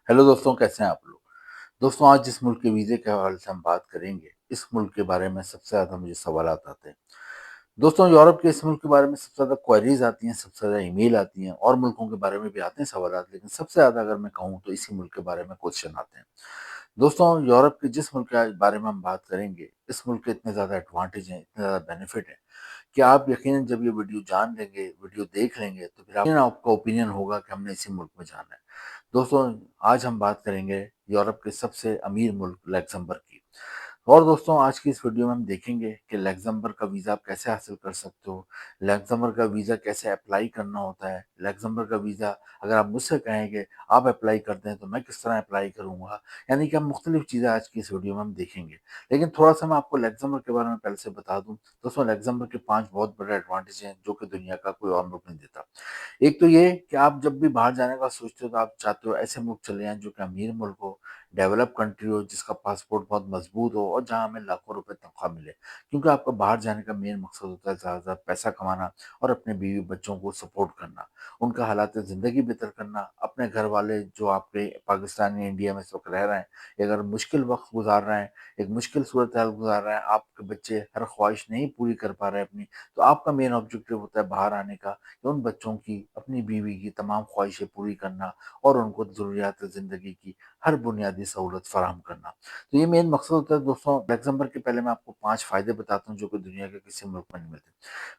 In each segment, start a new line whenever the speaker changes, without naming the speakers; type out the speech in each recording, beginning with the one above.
Hello दोस्तों, कैसे हैं आप लोग? दोस्तों, आज जिस मुल्क के वीज़े के हवाले से हम बात करेंगे, इस मुल्क के बारे में सबसे ज़्यादा मुझे सवालात आते हैं। दोस्तों, यूरोप के इस मुल्क के बारे में सबसे ज़्यादा क्वेरीज़ आती हैं, सबसे ज़्यादा ईमेल आती हैं और मुल्कों के बारे में भी आते हैं सवालात, लेकिन सबसे ज़्यादा अगर मैं कहूँ तो इसी मुल्क के बारे में क्वेश्चन आते हैं। दोस्तों, यूरोप के जिस मुल्क के बारे में हम बात करेंगे, इस मुल्क के इतने ज़्यादा एडवांटेज हैं, इतने ज़्यादा बेनिफिट हैं कि आप यकीनन जब ये वीडियो जान लेंगे, वीडियो देख लेंगे, तो फिर आपका ओपिनियन होगा कि हमने इसी मुल्क में जाना है। दोस्तों, आज हम बात करेंगे यूरोप के सबसे अमीर मुल्क लक्ज़मबर्ग की। और दोस्तों, आज की इस वीडियो में हम देखेंगे कि लक्ज़मबर्ग का वीज़ा आप कैसे हासिल कर सकते हो, लक्ज़मबर्ग का वीज़ा कैसे अप्लाई करना होता है, लक्ज़मबर्ग का वीज़ा अगर आप मुझसे कहें कि आप अप्लाई करते हैं तो मैं किस तरह अप्लाई करूँगा, यानी कि हम मुख्तलिफ चीज़ें आज की इस वीडियो में हम देखेंगे। लेकिन थोड़ा-सा मैं आपको लक्ज़मबर्ग के बारे में पहले से बता दूँ। दोस्तों, लक्ज़मबर्ग के 5 बहुत बड़े एडवांटेज हैं जो कि दुनिया का कोई और मुल्क नहीं देता। एक तो ये कि आप जब भी बाहर जाने का सोचते हो तो आप चाहते हो ऐसे मुल्क चले जाएँ जो कि अमीर मुल्क हो, डेवलप कंट्री हो, जिसका पासपोर्ट बहुत मजबूत हो और जहाँ हमें लाखों रुपए तनख्वाह मिले। क्योंकि आपका बाहर जाने का मेन मकसद होता है ज़्यादा से ज़्यादा पैसा कमाना और अपने बीवी-बच्चों को सपोर्ट करना, उनका हालात-ए-ज़िंदगी बेहतर करना, अपने घर वाले जो आपके पाकिस्तान या इंडिया में इस वक़्त रह रहे हैं, या अगर मुश्किल वक़्त गुज़ार रहे हैं, एक मुश्किल सूरत-हाल गुज़ार रहे हैं, आपके बच्चे हर ख्वाहिश नहीं पूरी कर पा रहे हैं अपनी, तो आपका मेन ऑब्जेक्टिव होता है बाहर आने का, कि उन बच्चों की, अपनी बीवी की तमाम ख्वाहिशें पूरी करना और उनको ज़रूरियात ज़िंदगी की हर बुनियादी सहूलत फराहम करना। तो ये मेन मकसद होता है दोस्तों लक्ज़मबर्ग के। पहले मैं आपको 5 फ़ायदे बताता हूँ जो कि दुनिया के किसी मुल्क में नहीं मिलते।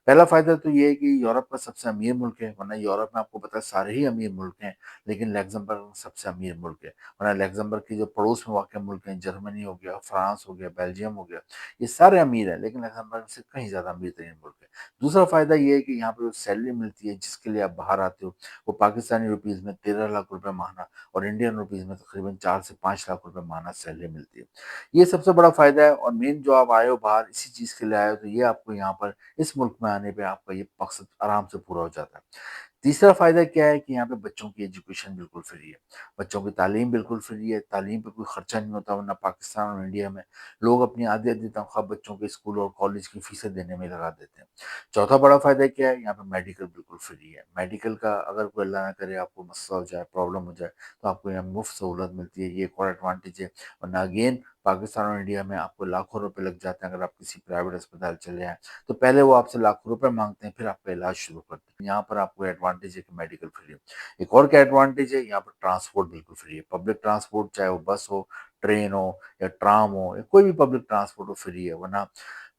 पहला फ़ायदा तो ये है कि यूरोप का सबसे अमीर मुल्क है, वरना यूरोप में आपको पता है सारे ही अमीर मुल्क हैं, लेकिन लक्ज़मबर्ग सबसे अमीर मुल्क है। वरना लक्ज़मबर्ग के जो पड़ोस में वाक़ मुल्क हैं, जर्मनी हो गया, फ्रांस हो गया, बेल्जियम हो गया, ये सारे अमीर हैं, लेकिन लक्ज़मबर्ग से कहीं ज़्यादा अमीर तरीन मुल्क है। दूसरा फ़ायदा ये है कि यहाँ पे जो सैलरी मिलती है, जिसके लिए आप बाहर आते हो, वो पाकिस्तानी रुपीज़ में 13 लाख रुपए महीना और इंडियन रुपीज़ में तकरीबन 4 से 5 लाख रुपए महीना सैलरी मिलती है। ये सबसे बड़ा फ़ायदा है और मेन जो आप आए हो बाहर इसी चीज़ के लिए आए हो, तो ये आपको यहाँ पर इस मुल्क में आने पे आपका ये मकसद आराम से पूरा हो जाता है। तीसरा फ़ायदा क्या है कि यहाँ पे बच्चों की एजुकेशन बिल्कुल फ्री है। बच्चों की तालीम बिल्कुल फ्री है, तालीम पे कोई खर्चा नहीं होता, वरना पाकिस्तान और इंडिया में लोग अपनी आधी-आधी तनख्वाह बच्चों के स्कूल और कॉलेज की फीसें देने में लगा देते हैं। चौथा बड़ा फ़ायदा क्या है, यहाँ पे मेडिकल बिल्कुल फ्री है। मेडिकल का अगर कोई अल्लाह ना करे आपको मसला हो जाए, प्रॉब्लम हो जाए, तो आपको यहाँ मुफ़्त सहूलत मिलती है, ये एक और एडवांटेज है। वरना अगेन पाकिस्तान और इंडिया में आपको लाखों रुपए लग जाते हैं अगर आप किसी प्राइवेट अस्पताल चले जाएँ, तो पहले वो आपसे लाखों रुपए माँगते हैं, फिर आपका इलाज शुरू करते हैं। यहाँ पर आपको एडवांटेज है कि मेडिकल फ्री है। एक और क्या एडवांटेज है, यहाँ पर ट्रांसपोर्ट बिल्कुल फ्री है। पब्लिक ट्रांसपोर्ट चाहे वो बस हो, ट्रेन हो या ट्राम हो या कोई भी पब्लिक ट्रांसपोर्ट हो, फ्री है। वरना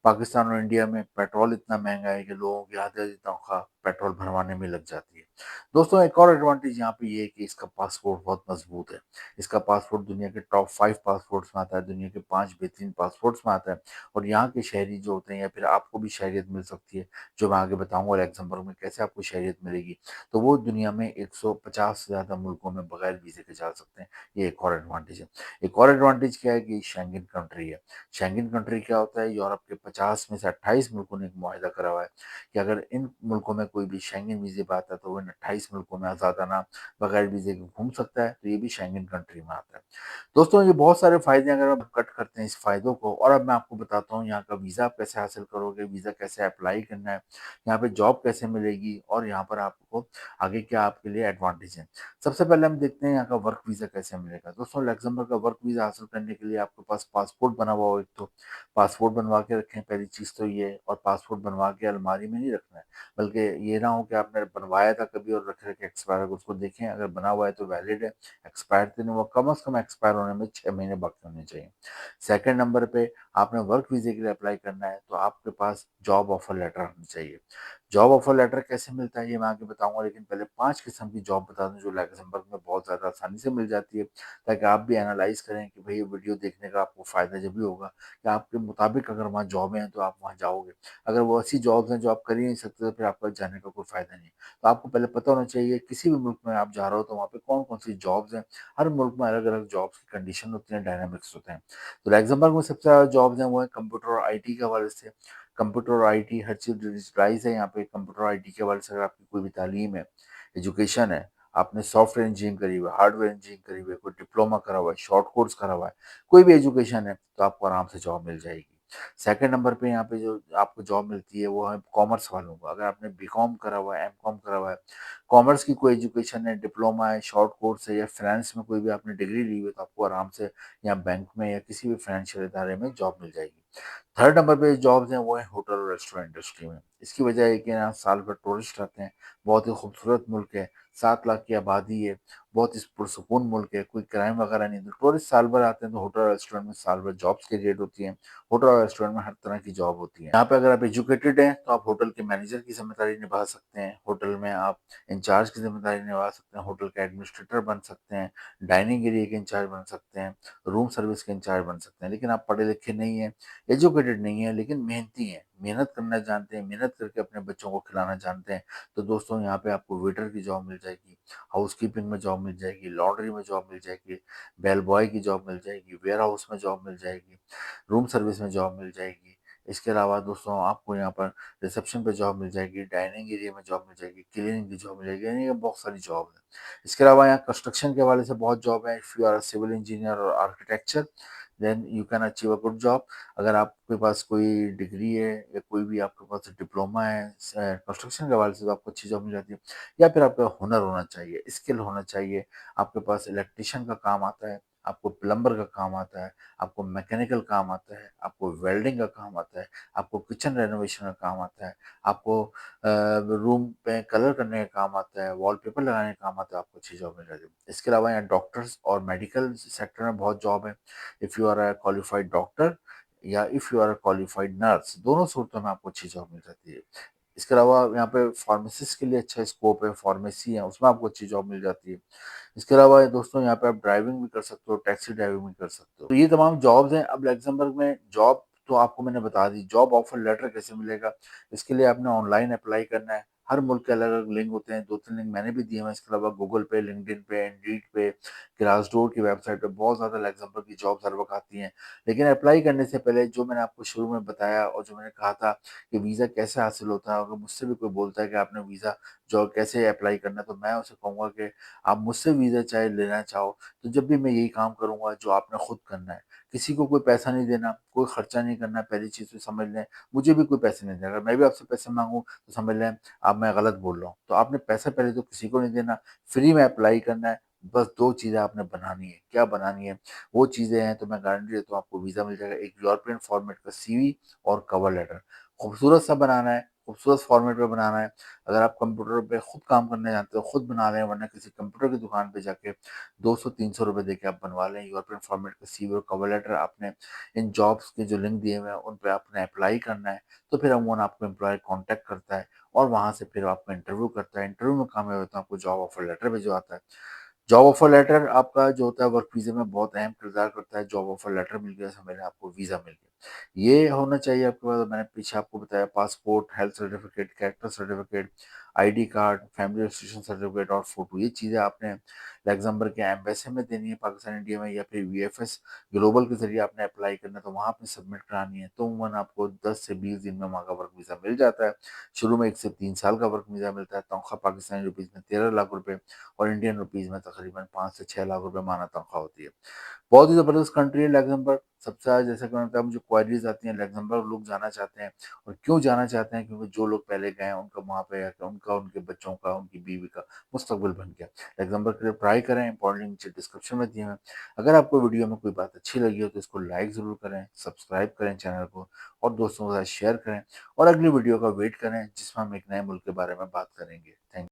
पाकिस्तान और इंडिया में पेट्रोल इतना महँगा है कि लोगों की आधी-आधी तनख्वाह पेट्रोल भरवाने में लग जाती है। दोस्तों, एक और एडवांटेज यहाँ पे ये है कि इसका पासपोर्ट बहुत मज़बूत है। इसका पासपोर्ट दुनिया के टॉप 5 पासपोर्ट्स में आता है, दुनिया के 5 बेहतरीन पासपोर्ट्स में आता है और यहाँ के शहरी जो होते हैं या फिर आपको भी शहरियत मिल सकती है, जो मैं आगे बताऊँगा लक्ज़मबर्ग में कैसे आपको शहरियत मिलेगी। तो वो दुनिया में 150 से ज़्यादा मुल्कों में बगैर वीज़े के जा सकते हैं। ये एक और एडवांटेज है। एक और एडवांटेज क्या है कि शेंगेन कंट्री है। शेंगेन कंट्री क्या होता है, यूरोप के 50 में से 28 मुल्कों ने एक मुआहिदा करा हुआ है कि अगर इन मुल्कों में कोई भी शेंगेन वीज़े पे आता है, तो वो इन 28 मुल्कों में आज़ादाना बगैर वीज़े के घूम सकता है, तो ये भी शेंगेन कंट्री में आता है। दोस्तों, ये बहुत सारे फ़ायदे हैं अगर आप कट करते हैं इस फ़ायदों को और अब मैं आपको बताता हूँ यहाँ का वीज़ा आप कैसे हासिल करोगे, वीज़ा कैसे अप्लाई करना है, यहाँ पे जॉब कैसे मिलेगी और यहाँ पर आपको आगे क्या आपके लिए एडवांटेज है। सबसे पहले हम देखते हैं यहाँ का वर्क वीज़ा कैसे मिलेगा। दोस्तों, लक्ज़मबर्ग का वर्क वीज़ा हासिल करने के लिए आपके पास पासपोर्ट बना हुआ हो एक तो, पासपोर्ट बनवा के रखें पहली चीज़ तो ये है और पासपोर्ट बनवा के अलमारी में नहीं रखना है, बल्कि ये ना हो कि आपने बनवाया था कभी और रख के एक्सपायर हो गया, उसको देखें अगर बना हुआ है तो वैलिड है, एक्सपायर तो नहीं हुआ, कम से कम एक्सपायर होने में 6 महीने बाकी होने चाहिए। सेकंड नंबर पे आपने वर्क वीज़े के लिए अप्लाई करना है तो आपके पास जॉब ऑफर लेटर होना चाहिए। जॉब ऑफर लेटर कैसे मिलता है ये मैं आगे बताऊँगा, लेकिन पहले 5 किस्म की जॉब बता दूँ जो लक्ज़मबर्ग में बहुत ज़्यादा आसानी से मिल जाती है, ताकि आप भी एनालाइज़ करें कि भई ये वीडियो देखने का आपको फ़ायदा जब भी होगा कि आपके मुताबिक अगर वहाँ जॉबें हैं तो आप वहाँ जाओगे। अगर वो ऐसी जॉब्स हैं जो आप कर ही नहीं सकते तो फिर आपका जाने का कोई फ़ायदा नहीं है। तो आपको पहले पता होना चाहिए किसी भी मुल्क में आप जा रहे हो तो वहाँ पे कौन-कौन सी जॉब्स हैं। हर मुल्क में अलग-अलग जॉब्स की कंडीशन होती हैं, डायनामिक्स होते हैं। तो लक्ज़मबर्ग में सबसे ज़्यादा जॉब्स हैं वो हैं कंप्यूटर और आईटी के हवाले से। कंप्यूटर और आईटी हर चीज़ डिजिटलाइज़ है यहाँ पे। कंप्यूटर और आईटी के हवाले से अगर आपकी कोई भी तालीम है, एजुकेशन है, आपने सॉफ्टवेयर इंजीनियरिंग करी हुई है, हार्डवेयर इंजीनियरिंग करी हुई है, कोई डिप्लोमा करा हुआ है, शॉर्ट कोर्स करा हुआ है, कोई भी एजुकेशन है तो आपको आराम से जॉब मिल जाएगी। सेकंड नंबर पे यहाँ पे जो आपको जॉब मिलती है वो है कॉमर्स वालों को। अगर आपने बीकॉम करा हुआ है, एमकॉम करा हुआ है, कॉमर्स की कोई एजुकेशन है, डिप्लोमा है, शॉर्ट कोर्स है या फाइनेंस में कोई भी आपने डिग्री ली हुई है तो आपको आराम से यहाँ बैंक में या किसी भी फाइनेंशियल इदारे में जॉब मिल जाएगी। थर्ड नंबर पे जॉब्स हैं वो है होटल और रेस्टोरेंट इंडस्ट्री में। इसकी वजह है कि यहाँ साल भर टूरिस्ट आते हैं, बहुत ही खूबसूरत मुल्क है, 7 लाख की आबादी है, बहुत ही पुरसुकून मुल्क है, कोई क्राइम वगैरह नहीं। तो टूरिस्ट साल भर आते हैं तो होटल और रेस्टोरेंट में साल भर जॉब्स क्रिएट होती हैं। होटल और रेस्टोरेंट में हर तरह की जॉब होती है। यहाँ पे अगर आप एजुकेटेड हैं तो आप होटल के मैनेजर की जिम्मेदारी निभा सकते हैं, होटल में आप इंचार्ज की जिम्मेदारी निभा सकते हैं, होटल के एडमिनिस्ट्रेटर बन सकते हैं, डाइनिंग एरिया के इंचार्ज बन सकते हैं, रूम सर्विस के इंचार्ज बन सकते हैं। लेकिन आप पढ़े लिखे नहीं हैं, एजुकेटेड नहीं है, लेकिन मेहनती हैं, मेहनत करना जानते हैं, मेहनत करके अपने बच्चों को खिलाना जानते हैं, तो दोस्तों यहाँ पे आपको वेटर की जॉब मिल जाएगी, हाउसकीपिंग में जॉब मिल जाएगी, लॉन्ड्री में जॉब मिल जाएगी, बेल बॉय की जॉब मिल जाएगी, वेयर हाउस में जॉब मिल जाएगी, रूम सर्विस में जॉब मिल जाएगी। इसके अलावा दोस्तों आपको यहाँ पर रिसेप्शन पे जॉब मिल जाएगी, डाइनिंग एरिया में जॉब मिल जाएगी, क्लीनिंग की जॉब मिल जाएगी, यानी कि बहुत सारी जॉब है। इसके अलावा यहाँ कंस्ट्रक्शन के हवाले से बहुत जॉब है। If you are civil engineer और architecture then you can achieve a good job. अगर आपके पास कोई डिग्री है या कोई भी आपके पास डिप्लोमा है कंस्ट्रक्शन के हवाले से तो आपको अच्छी जॉब मिल जाती है। या फिर आपका हुनर होना चाहिए, स्किल होना चाहिए, आपके पास इलेक्ट्रिशियन का काम आता है, आपको प्लम्बर का काम आता है, आपको मैकेनिकल काम आता है, आपको वेल्डिंग का काम आता है, आपको किचन रेनोवेशन का काम आता है, आपको रूम पे कलर करने का काम आता है, वॉलपेपर लगाने का काम आता है, आपको अच्छी जॉब मिल जाती है। इसके अलावा यहाँ डॉक्टर्स और मेडिकल सेक्टर में बहुत जॉब है। If you are a qualified doctor या if you are a qualified nurse, दोनों सूरतों में आपको अच्छी जॉब मिल जाती है। इसके अलावा यहाँ पे फार्मासिस्ट के लिए अच्छा स्कोप है, फार्मेसी है उसमें आपको अच्छी जॉब मिल जाती है। इसके अलावा दोस्तों यहाँ पे आप ड्राइविंग भी कर सकते हो, टैक्सी ड्राइविंग भी कर सकते हो। तो ये तमाम जॉब्स हैं। अब लग्जमबर्ग में जॉब तो आपको मैंने बता दी, जॉब ऑफर लेटर कैसे मिलेगा, इसके लिए आपने ऑनलाइन अप्लाई करना है। हर मुल्क के अलग अलग लिंक होते हैं, 2-3 लिंक मैंने भी दिए हैं। इसके अलावा गूगल पे, लिंक्डइन पे, इंडीड पे, ग्लासडोर की वेबसाइट पे बहुत ज़्यादा लग्जमबर्ग की जॉब्स हर वक्त आती हैं। लेकिन अप्लाई करने से पहले जो मैंने आपको शुरू में बताया और जो मैंने कहा था कि वीज़ा कैसे हासिल होता है, अगर मुझसे भी कोई बोलता है कि आपने वीज़ा जॉब कैसे अप्लाई करना है, तो मैं उसे कहूँगा कि आप मुझसे वीज़ा चाहे लेना चाहो, तो जब भी मैं यही काम करूँगा जो आपने खुद करना है। किसी को कोई पैसा नहीं देना, कोई खर्चा नहीं करना, पहली चीज़ तो समझ लें। मुझे भी कोई पैसे नहीं देगा, अगर मैं भी आपसे पैसे माँगूँ तो समझ लें आप मैं गलत बोल रहा हूँ। तो आपने पैसा पहले तो किसी को नहीं देना, फ्री में अप्लाई करना है। बस 2 चीज़ें आपने बनानी है, क्या बनानी है? वो चीज़ें हैं तो मैं गारंटी देता हूँ आपको वीज़ा मिल जाएगा। एक यूरोपियन फॉर्मेट का सीवी और कवर लेटर, खूबसूरत सा बनाना है, खूबसूरत फॉर्मेट में बनाना है। अगर आप कंप्यूटर पे खुद काम करना जानते हो, खुद बना लें, वरना किसी कंप्यूटर की दुकान पे जाके 200-300 रुपए देके आप बनवा लें। यूरोपियन फॉर्मेट का सीवी और कवर लेटर आपने इन जॉब्स के जो लिंक दिए हुए हैं, उन पे आपने अप्लाई करना है। तो फिर अमूमन आपको एम्प्लॉयर कॉन्टैक्ट करता है और वहाँ से फिर आपका इंटरव्यू करता है। इंटरव्यू में कामयाब होता है, आपको जॉब ऑफर लेटर भिजवाता है। जॉब ऑफर लेटर आपका जो होता है वर्क वीज़ा में बहुत अहम किरदार करता है। जॉब ऑफर लेटर मिल गया, समझ लें आपको वीज़ा मिल गया। ये होना चाहिए आपके पास। मैंने पीछे आपको बताया passport, health certificate, character certificate, ID card, family registration certificate और फोटो। ये चीज़ें आपने लग्जमबर्ग के एम्बेसी में देनी है पाकिस्तान इंडिया में, या फिर वीएफएस ग्लोबल के ज़रिए आपने अप्लाई करना है तो वहाँ पे सबमिट करानी है। तो अमूमन आपको 10 से 20 दिन में वहाँ का वर्क वीज़ा मिल जाता है। शुरू में 1 से 3 साल का वर्क वीज़ा मिलता है। तनख्वाह पाकिस्तानी रुपीज़ में 13 लाख रुपए और इंडियन रुपीज़ में तकरीबन 5 से 6 लाख रुपए माहाना तनख्वाह होती है। बहुत ही ज़बरदस्त कंट्री है लग्ज़मबर्ग। सबसे ज़्यादा जैसा कि मैंने बताया मुझे क्वेरीज़ आती हैं लग्ज़मबर्ग लोग जाना चाहते हैं। और क्यों जाना चाहते हैं? क्योंकि जो लोग पहले गए हैं उनका वहाँ पे आके उनका, उनके बच्चों का, उनकी बीवी का मुस्तकबिल बन गया। लग्ज़मबर्ग के लिए ट्राई करें, इम्पोर्टेंट लिंक नीचे डिस्क्रिप्शन में दिए हुए हैं। अगर आपको वीडियो में कोई बात अच्छी लगी हो तो इसको लाइक ज़रूर करें, सब्सक्राइब करें चैनल को और दोस्तों के साथ शेयर करें और अगली वीडियो का वेट करें जिसमें हम एक नए मुल्क के बारे में बात करेंगे। थैंक